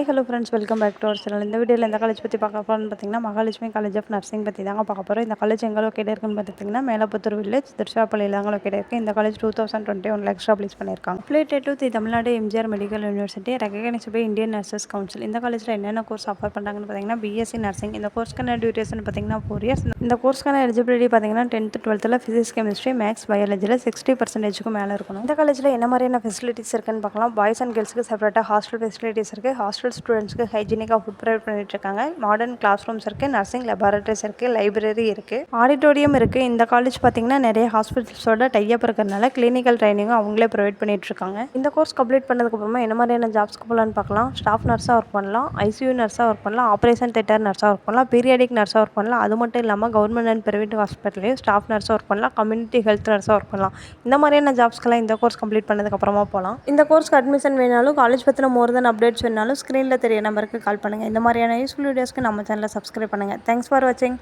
Hello friends, welcome back to our channel. இந்த வீடியோவில் எந்த காலேஜ் பற்றி பார்க்க போகிறோம்னு பார்த்தீங்கன்னா, மகாலட்சுமி காலேஜ் ஆஃப் நர்சிங் பற்றி தாங்க பார்க்க போகிறோம். இந்த காலேஜ் எங்கே லொக்கேட் இருக்குன்னு பார்த்தீங்கன்னா, மேலப்புத்தூர் வில்லேஜ் திருச்சிராப்பள்ளியில் தாங்க லொக்கேட் இருக்குது. இந்த காலேஜ் 2021 எக்ஸ்டாப்ளிஷ் பண்ணியிருக்காங்க. Affiliated to the Tamil Nadu MGR medical university, recognised by Indian nurses council. இந்த காலேஜில் என்னென்ன கோர்ஸ் ஆஃபர் பண்ணுறாங்கன்னு பார்த்தீங்கன்னா, பிஎஸ்சி நர்சிங். இந்த கோர்ஸ்க்கான டியூரேஷன் பார்த்தீங்கன்னா 4 இயர்ஸ். இந்த கோர்ஸ்க்கான எலிஜிபிலிட்டி பார்த்தீங்கன்னா 10th 12th physics chemistry maths பயாலஜியில் 60% மேலே இருக்கணும். இந்த காலேஜில் என்ன மாதிரியான ஃபெசிலிட்டிஸ் இருக்குன்னு பார்க்கலாம். பாய்ஸ் அண்ட் கேர்ள்ஸுக்கு செப்பரேட்டாக ஹாஸ்டல் ஃபெசிலிட்டிஸ் இருக்குது. ஹாஸ்டல் ஸ்டூடெண்ட்ஸ்க்கு ஹைஜீனிக்காக ஃபுட் ப்ரொவைட் பண்ணிட்டு இருக்காங்க. மாடர்ன் கிளாஸ் ரூம்ஸ் இருக்குது, நர்சிங் லெபார்ட்டரிஸ் இருக்குது, லைப்ரரி இருக்குது, ஆடிட்டோரியம் இருக்குது. இந்த காலேஜ் பார்த்தீங்கன்னா நிறைய ஹாஸ்பிட்டல்ஸோட டைப் இருக்கிறதுனால கிளினிக்கல் ட்ரைனிங்கும் அவங்களே ப்ரொவைட் பண்ணிட்டு இருக்காங்க. இந்த கோர்ஸ் கம்ப்ளீட் பண்ணதுக்கப்புறமா என்ன மாதிரியான ஜாப்ஸ்க்கு போகலான்னு பார்க்கலாம். ஸ்டாஃப் நர்ஸாக ஒர்க் பண்ணலாம், ஐசியூ நர்ஸாக ஒர்க் பண்ணலாம், ஆப்ரேஷன் தேட்டர் நர்ஸாக ஒர்க் பண்ணலாம், பீரியாடிக் நர்ஸாக ஒர்க் பண்ணலாம். அது மட்டும் இல்லாமல் கவர்மெண்ட் அண்ட் பிரைவேட் ஹாஸ்பிட்டலையும் ஸ்டாஃப் நர்ஸாக ஒர்க் பண்ணலாம், கம்யூனிட்டி ஹெல்த் நர்ஸாக ஒர்க் பண்ணலாம். இந்த மாதிரியான ஜாப்ஸ்க்கெல்லாம் இந்த கோர்ஸ் கம்ப்ளீட் பண்ணதுக்கப்புறமா போகலாம். இந்த கோர்ஸ்க்கு அட்மிஷன் வேணாலும், காலேஜ் பற்றின மோர் தென் அப்டேட்ஸ் வேணாலும் ஸ்க்ரீனில் தெரிய நம்பருக்கு கால் பண்ணுங்கள். இந்த மாதிரியான யூஸ்ஃபுல் வீடியோஸ்க்கு நம்ம சேனலை சப்ஸ்கிரைப் பண்ணுங்கள். தேங்க்ஸ் ஃபார் வாட்சிங்.